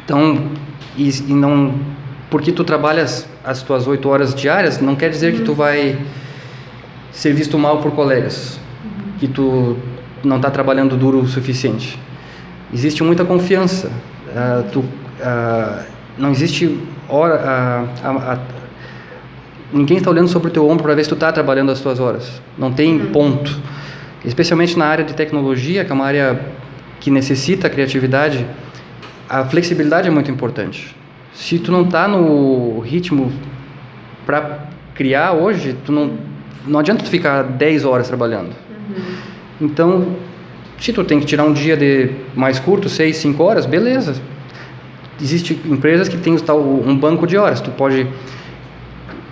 Então, e não, porque tu trabalhas as tuas 8 horas diárias, não quer dizer que tu vai ser visto mal por colegas, que tu não está trabalhando duro o suficiente. Existe muita confiança. Não existe hora. Ninguém está olhando sobre o teu ombro para ver se tu está trabalhando as tuas horas. Não tem ponto. Especialmente na área de tecnologia, que é uma área que necessita criatividade, a flexibilidade é muito importante. Se tu não está no ritmo para criar hoje, não adianta tu ficar 10 horas trabalhando. Então, se tu tem que tirar um dia de mais curto, 6, 5 horas, beleza. Existem empresas que têm um banco de horas. Tu pode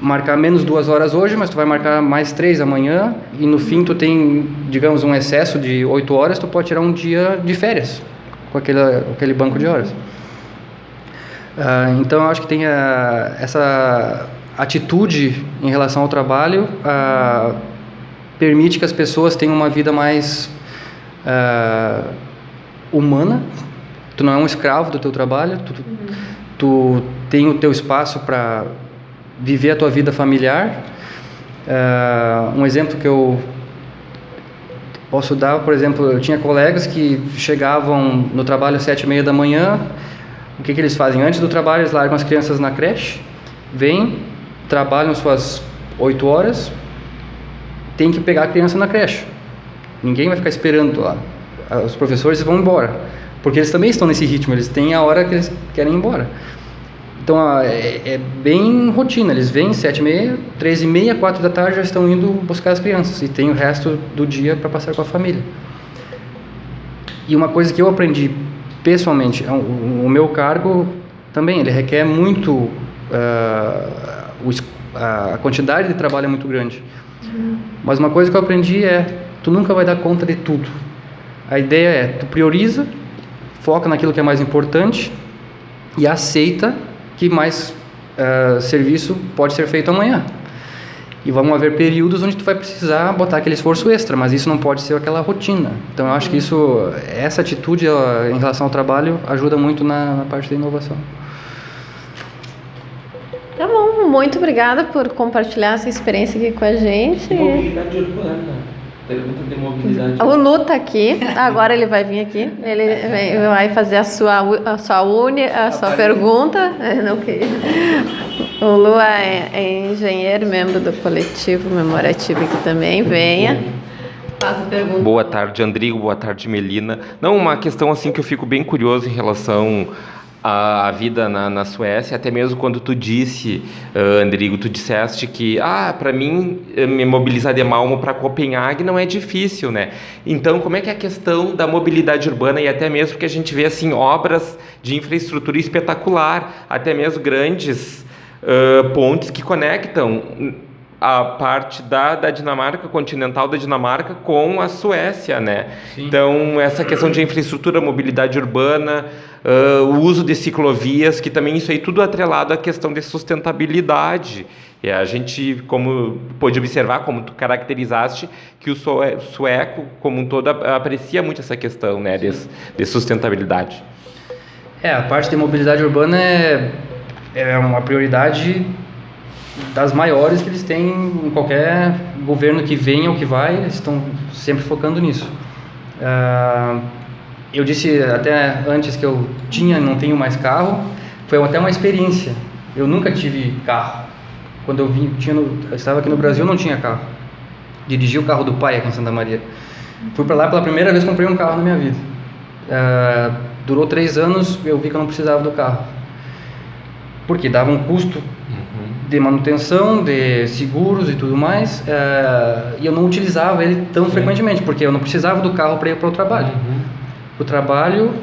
marcar menos 2 horas hoje, mas tu vai marcar mais 3 amanhã, e no fim tu tem, digamos, um excesso de 8 horas, tu pode tirar um dia de férias com aquele banco de horas. Então eu acho que tem essa atitude em relação ao trabalho, permite que as pessoas tenham uma vida mais humana. Tu não é um escravo do teu trabalho, tu tem o teu espaço para viver a tua vida familiar. Um exemplo que eu posso dar, por exemplo, eu tinha colegas que chegavam no trabalho às 7h30 da manhã. O que eles fazem? Antes do trabalho, eles largam as crianças na creche, vêm, trabalham suas 8 horas, tem que pegar a criança na creche. Ninguém vai ficar esperando lá. Os professores vão embora, porque eles também estão nesse ritmo, eles têm a hora que eles querem ir embora. Então é bem rotina, eles vêm 7h30, 13h30, 4 da tarde já estão indo buscar as crianças e tem o resto do dia para passar com a família. E uma coisa que eu aprendi pessoalmente, o meu cargo também, ele requer muito, a quantidade de trabalho é muito grande. Mas uma coisa que eu aprendi tu nunca vai dar conta de tudo. A ideia tu prioriza, foca naquilo que é mais importante e aceita que mais serviço pode ser feito amanhã. E vão haver períodos onde tu vai precisar botar aquele esforço extra, mas isso não pode ser aquela rotina. Então eu acho que essa atitude em relação ao trabalho ajuda muito na parte da inovação. Tá bom, muito obrigada por compartilhar essa experiência aqui com a gente. Mobilidade urbana. Pergunta de mobilidade. O Lu tá aqui, agora ele vai vir aqui. Ele vai fazer a sua pergunta. O Lu é engenheiro, membro do coletivo Memorativo aqui também. Venha. Faz a pergunta. Boa tarde, Andrigo. Boa tarde, Melina. Não, uma questão assim que eu fico bem curioso em relação à vida na Suécia, até mesmo quando tu disse, Andrigo, tu disseste que, para mim, me mobilizar de Malmö para Copenhague não é difícil, né? Então, como é que é a questão da mobilidade urbana e até mesmo que a gente vê, assim, obras de infraestrutura espetacular, até mesmo grandes pontes que conectam a parte da Dinamarca, continental da Dinamarca, com a Suécia, né? Sim. Então, essa questão de infraestrutura, mobilidade urbana, o uso de ciclovias, que também isso aí tudo atrelado à questão de sustentabilidade. E a gente, como pôde observar, como tu caracterizaste, que o sueco, como um todo, aprecia muito essa questão, né, de sustentabilidade. A parte de mobilidade urbana é uma prioridade das maiores que eles têm em qualquer governo que venha ou que vai, eles estão sempre focando nisso. Eu disse até antes que eu não tenho mais carro, foi até uma experiência. Eu nunca tive carro. Quando eu estava aqui no Brasil, não tinha carro. Dirigi o carro do pai aqui em Santa Maria. Fui para lá pela primeira vez, comprei um carro na minha vida. Durou 3 anos, eu vi que eu não precisava do carro. Porque dava um custo de manutenção, de seguros e tudo mais, e eu não utilizava ele tão frequentemente, porque eu não precisava do carro para ir para o trabalho. O trabalho,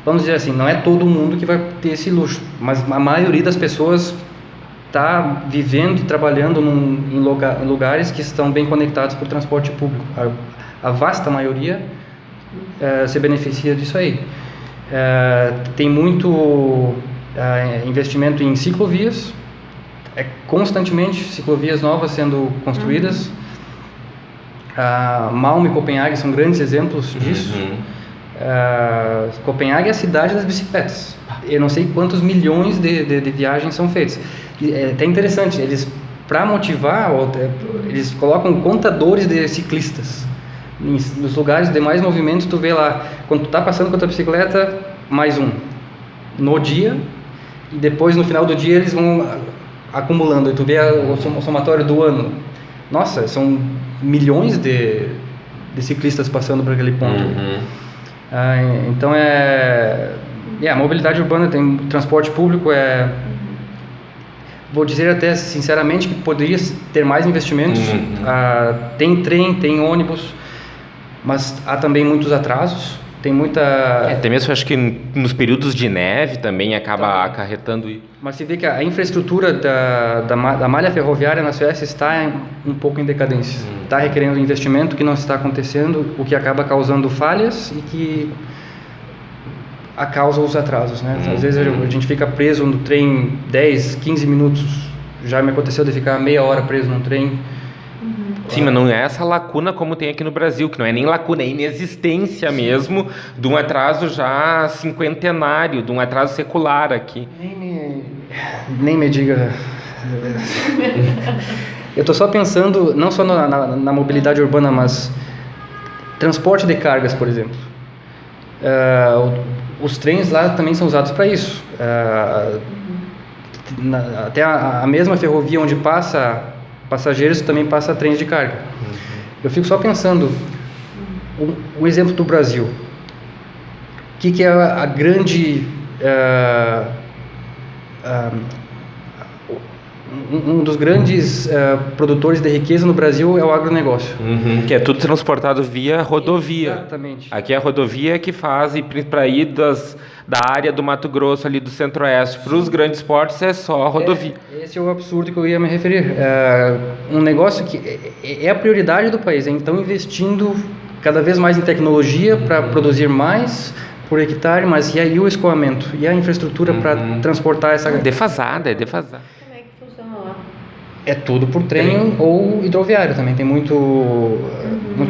vamos dizer assim, não é todo mundo que vai ter esse luxo, mas a maioria das pessoas está vivendo e trabalhando em lugares que estão bem conectados por transporte público. A vasta maioria se beneficia disso aí. Tem muito investimento em ciclovias, constantemente ciclovias novas sendo construídas. Malmö e Copenhague são grandes exemplos disso. Copenhague é a cidade das bicicletas. Eu não sei quantos milhões de viagens são feitas. E é até interessante, eles, para motivar, eles colocam contadores de ciclistas. Nos lugares de mais movimento, tu vê lá, quando tu tá passando com a tua bicicleta, mais um. No dia, e depois no final do dia eles vão acumulando. E tu vê o somatório do ano. Nossa, são milhões de ciclistas passando por aquele ponto. Então a mobilidade urbana tem transporte público, vou dizer até sinceramente que poderia ter mais investimentos. Tem trem, tem ônibus, mas há também muitos atrasos. Tem muita... Até mesmo acho que nos períodos de neve também acaba acarretando isso. Mas se vê que a infraestrutura da malha ferroviária na Suécia está um pouco em decadência. Está requerendo investimento que não está acontecendo, o que acaba causando falhas e que causa os atrasos, né? Às vezes a gente fica preso no trem 10, 15 minutos. Já me aconteceu de ficar meia hora preso num trem. Sim, mas não é essa lacuna como tem aqui no Brasil, que não é nem lacuna, é inexistência mesmo de um atraso já cinquentenário, de um atraso secular aqui. Nem me diga. Eu estou só pensando, não só na mobilidade urbana, mas transporte de cargas, por exemplo. Os trens lá também são usados para isso. Até a mesma ferrovia onde passa passageiros também passa trens de carga. Eu fico só pensando, um exemplo do Brasil. O que é a grande... um dos grandes produtores de riqueza no Brasil é o agronegócio. Que é tudo transportado via rodovia. Exatamente. Aqui é a rodovia que faz para ir da área do Mato Grosso, ali do Centro-Oeste, para os grandes portos é só a rodovia. Esse é o absurdo que eu ia me referir. Um negócio que é a prioridade do país, então investindo cada vez mais em tecnologia para produzir mais por hectare, mas e aí o escoamento? E a infraestrutura para transportar essa... Defasada. É tudo por trem ou hidroviário também. Tem muito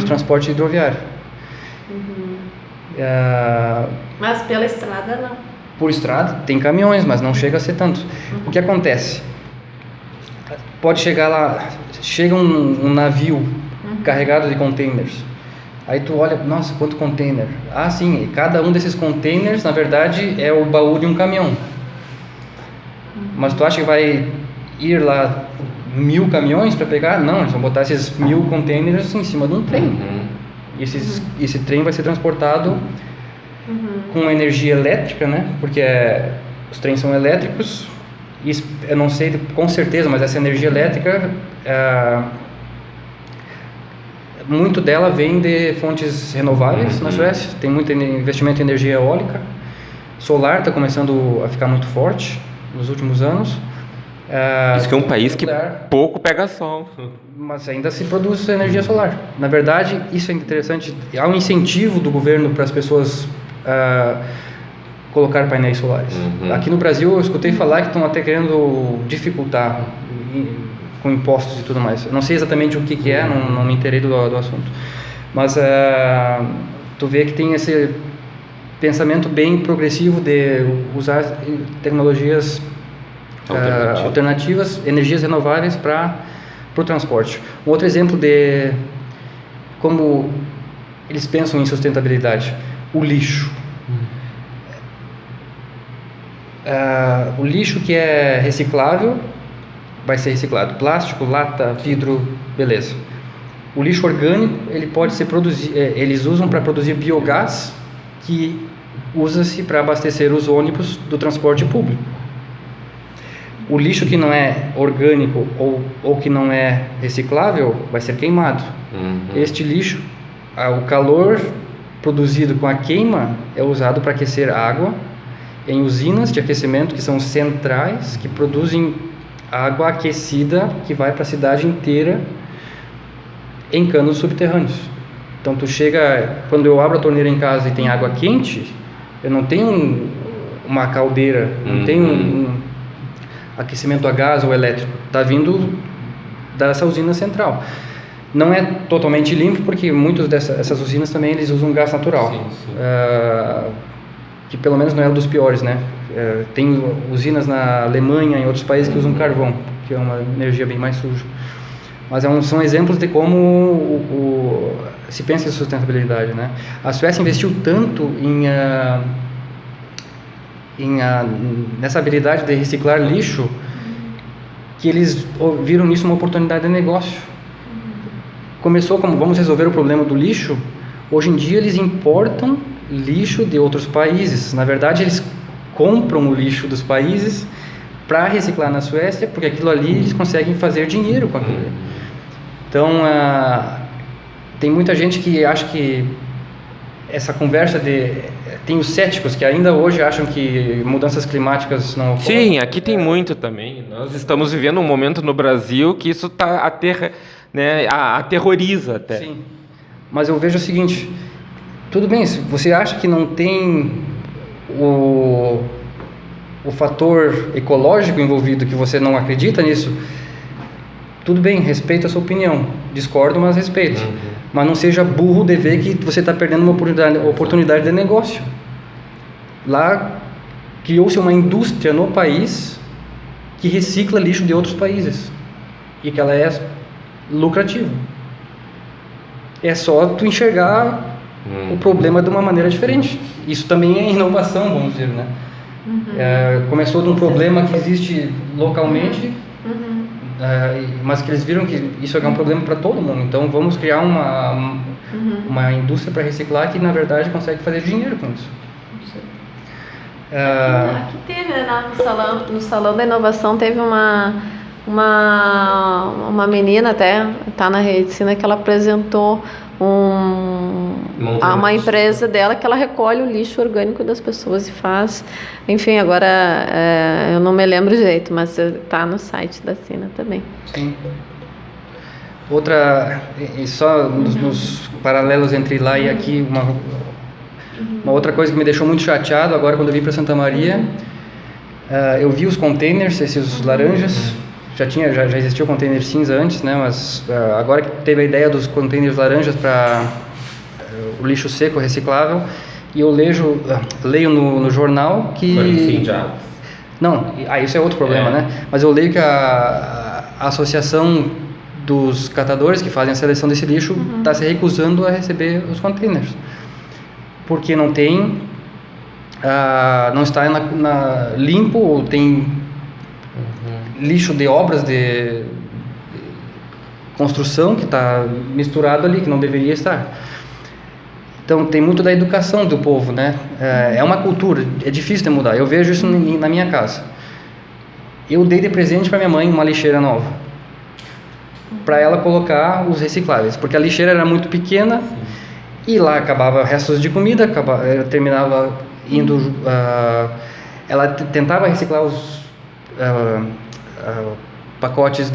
transporte hidroviário. Mas pela estrada não. Por estrada tem caminhões, mas não chega a ser tanto. O que acontece? Pode chegar lá, chega um navio carregado de containers. Aí tu olha, nossa, quanto container. Sim, cada um desses containers, na verdade, é o baú de um caminhão. Mas tu acha que vai ir lá 1000 caminhões para pegar? Não, eles vão botar esses 1000 containers em cima de um trem. E esse trem vai ser transportado com energia elétrica, né? Porque os trens são elétricos. E eu não sei com certeza, mas essa energia elétrica, muito dela vem de fontes renováveis na Suécia. Tem muito investimento em energia eólica. Solar está começando a ficar muito forte nos últimos anos. Isso que é um país que pouco pega sol. Mas ainda se produz energia solar. Na verdade, isso é interessante. Há um incentivo do governo para as pessoas colocar painéis solares. Aqui no Brasil, eu escutei falar que estão até querendo dificultar com impostos e tudo mais. Eu não sei exatamente o que é, não me inteirei do assunto. Mas tu vê que tem esse pensamento bem progressivo de usar tecnologias alternativas, energias renováveis para o transporte. Um outro exemplo de como eles pensam em sustentabilidade: o lixo. O lixo que é reciclável vai ser reciclado. Plástico, lata, vidro, beleza. O lixo orgânico, ele pode ser eles usam para produzir biogás, que usa-se para abastecer os ônibus do transporte público. O lixo que não é orgânico ou que não é reciclável vai ser queimado. Este lixo, o calor produzido com a queima é usado para aquecer água em usinas de aquecimento, que são centrais, que produzem água aquecida que vai para a cidade inteira em canos subterrâneos. Então tu chega, quando eu abro a torneira em casa e tem água quente, eu não tenho uma caldeira, não tenho aquecimento a gás ou elétrico, está vindo dessa usina central. Não é totalmente limpo, porque muitas dessas usinas também eles usam gás natural. Sim, sim. Que pelo menos não é um dos piores, né? Tem usinas na Alemanha e em outros países que usam carvão, que é uma energia bem mais suja. Mas são exemplos de como se pensa em sustentabilidade, né? A Suécia investiu tanto nessa habilidade de reciclar lixo que eles viram nisso uma oportunidade de negócio. Começou como vamos resolver o problema do lixo. Hoje em dia eles importam lixo de outros países. Na verdade, eles compram o lixo dos países para reciclar na Suécia, porque aquilo ali eles conseguem fazer dinheiro com aquilo. Então, tem muita gente que acha que essa conversa tem os céticos que ainda hoje acham que mudanças climáticas não ocorrem. Sim, aqui tem muito também. Nós estamos vivendo um momento no Brasil que isso aterroriza até. Sim, mas eu vejo o seguinte, tudo bem, se você acha que não tem o fator ecológico envolvido, que você não acredita nisso, tudo bem, respeito a sua opinião, discordo, mas respeito. Mas não seja burro de ver que você está perdendo uma oportunidade de negócio. Lá criou-se uma indústria no país que recicla lixo de outros países e que ela é lucrativa. É só tu enxergar o problema de uma maneira diferente. Isso também é inovação, vamos dizer, né? Começou de um problema que existe localmente, mas que eles viram que isso é um problema para todo mundo. Então vamos criar uma indústria para reciclar que na verdade consegue fazer dinheiro com isso. Aqui teve, né, no salão da inovação teve uma menina, até tá na Redicina, que ela apresentou uma empresa dela que ela recolhe o lixo orgânico das pessoas e faz, enfim, agora eu não me lembro direito, mas tá no site da Sina também. Sim. Outra, e só nos paralelos entre lá e aqui, uma outra coisa que me deixou muito chateado agora quando eu vim para Santa Maria, eu vi os containers, esses laranjas. Já existia o container cinza antes, né? Mas agora que teve a ideia dos containers laranjas para o lixo seco reciclável, e eu leio no jornal que... Foram incendiados. Não, isso é outro problema, né? Mas eu leio que a associação dos catadores que fazem a seleção desse lixo está se recusando a receber os containers, porque não tem, não está limpo, ou tem lixo de obras de construção que está misturado ali, que não deveria estar. Então tem muito da educação do povo, né? É uma cultura, é difícil de mudar. Eu vejo isso na minha casa. Eu dei de presente para minha mãe uma lixeira nova, para ela colocar os recicláveis, porque a lixeira era muito pequena e lá acabava restos de comida, terminava indo... ela tentava reciclar os pacotes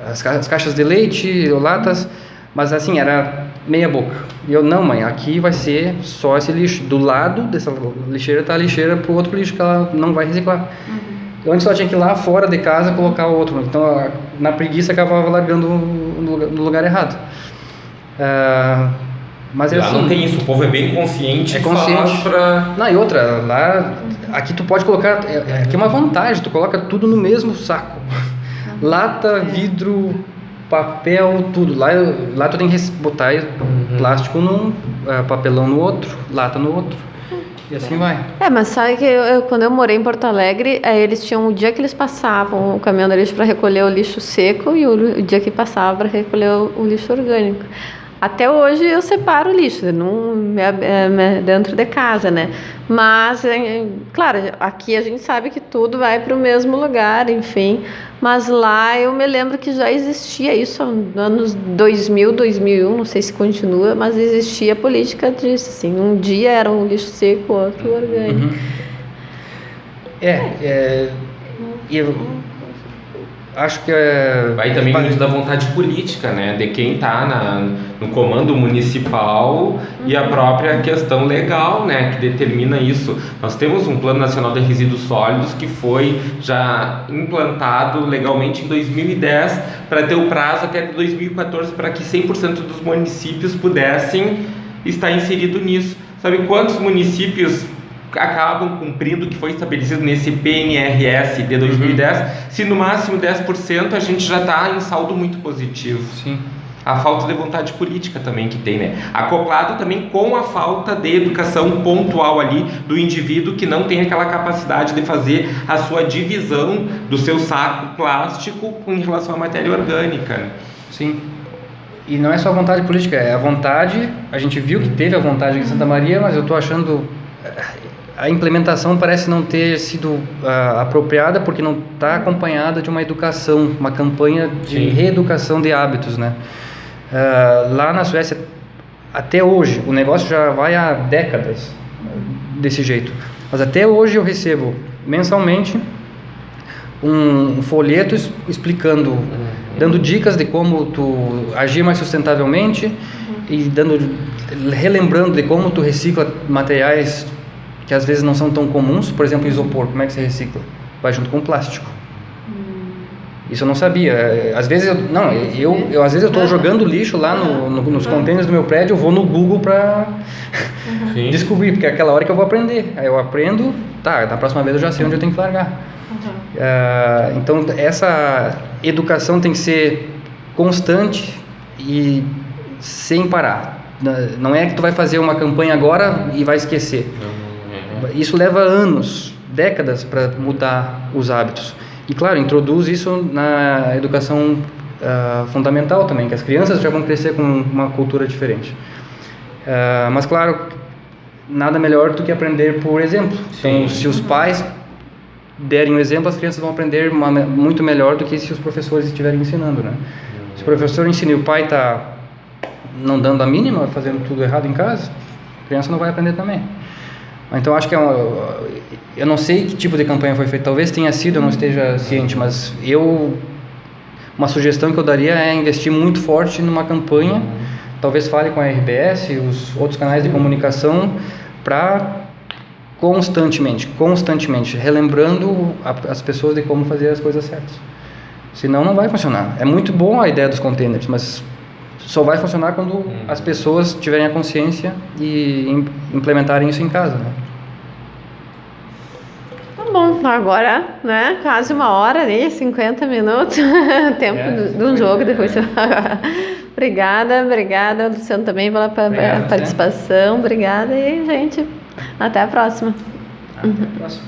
as caixas de leite, latas, mas assim, era meia boca. E eu, não mãe, aqui vai ser só esse lixo. Do lado dessa lixeira está a lixeira para o outro lixo que ela não vai reciclar. Eu antes só tinha que ir lá fora de casa colocar o outro. Então, na preguiça, acabava largando no lugar errado. Mas lá assim, não tem isso, o povo é bem consciente. É consciente. Pra... Não, e outra, lá, aqui tu pode colocar, aqui é uma vantagem, tu coloca tudo no mesmo saco. Lata, vidro, papel, tudo. Lá tu tem que botar plástico num, papelão no outro, lata no outro. E assim vai. Mas sabe que quando eu morei em Porto Alegre, eles tinham o dia que eles passavam o caminhão do lixo para recolher o lixo seco e o dia que passava para recolher o lixo orgânico. Até hoje eu separo o lixo dentro de casa, né? Mas, claro, aqui a gente sabe que tudo vai para o mesmo lugar, enfim. Mas lá eu me lembro que já existia isso nos anos 2000, 2001, não sei se continua, mas existia a política disso, assim. Um dia era um lixo seco, outro orgânico. acho que Vai também muito da vontade política, né? De quem está no comando municipal e a própria questão legal, né? Que determina isso. Nós temos um Plano Nacional de Resíduos Sólidos que foi já implantado legalmente em 2010 para ter o prazo até 2014 para que 100% dos municípios pudessem estar inserido nisso. Sabe quantos municípios acabam cumprindo o que foi estabelecido nesse PNRS de 2010, se no máximo 10% a gente já está em saldo muito positivo. Sim. A falta de vontade política também que tem, né? Acoplado também com a falta de educação pontual ali do indivíduo que não tem aquela capacidade de fazer a sua divisão do seu saco plástico em relação à matéria orgânica, né? Sim. E não é só a vontade política, é a vontade, a gente viu que teve a vontade aqui em Santa Maria, mas eu estou achando a implementação parece não ter sido apropriada porque não está acompanhada de uma educação, uma campanha de reeducação de hábitos, né? Lá na Suécia, até hoje, o negócio já vai há décadas desse jeito, mas até hoje eu recebo mensalmente um folheto explicando, dando dicas de como tu agir mais sustentavelmente e relembrando de como tu recicla materiais que às vezes não são tão comuns, por exemplo, isopor, como é que você recicla? Vai junto com plástico. Isso eu não sabia. Às vezes eu às vezes eu estou jogando lixo lá nos containers do meu prédio, eu vou no Google para descobrir, porque é aquela hora que eu vou aprender. Aí eu aprendo, tá, da próxima vez eu já sei onde eu tenho que largar. Então essa educação tem que ser constante e sem parar. Não é que tu vai fazer uma campanha agora e vai esquecer. Isso leva anos, décadas para mudar os hábitos. E claro, introduz isso na educação fundamental também, que as crianças já vão crescer com uma cultura diferente. Mas claro, nada melhor do que aprender por exemplo. Então, se os pais derem um exemplo, as crianças vão aprender muito melhor do que se os professores estiverem ensinando, né? Se o professor ensina e o pai está não dando a mínima, fazendo tudo errado em casa, a criança não vai aprender também. Então acho que eu não sei que tipo de campanha foi feita, talvez tenha sido, eu não esteja ciente, mas uma sugestão que eu daria é investir muito forte numa campanha, talvez fale com a RBS, os outros canais de comunicação, para constantemente, relembrando as pessoas de como fazer as coisas certas. Senão não vai funcionar. É muito bom a ideia dos containers, mas só vai funcionar quando as pessoas tiverem a consciência e implementarem isso em casa, né? Tá bom, agora, né, quase 1 hora, 50 minutos, tempo de um jogo, depois... Obrigada, Luciano, também pela participação, obrigada e, gente, até a próxima. Até a próxima.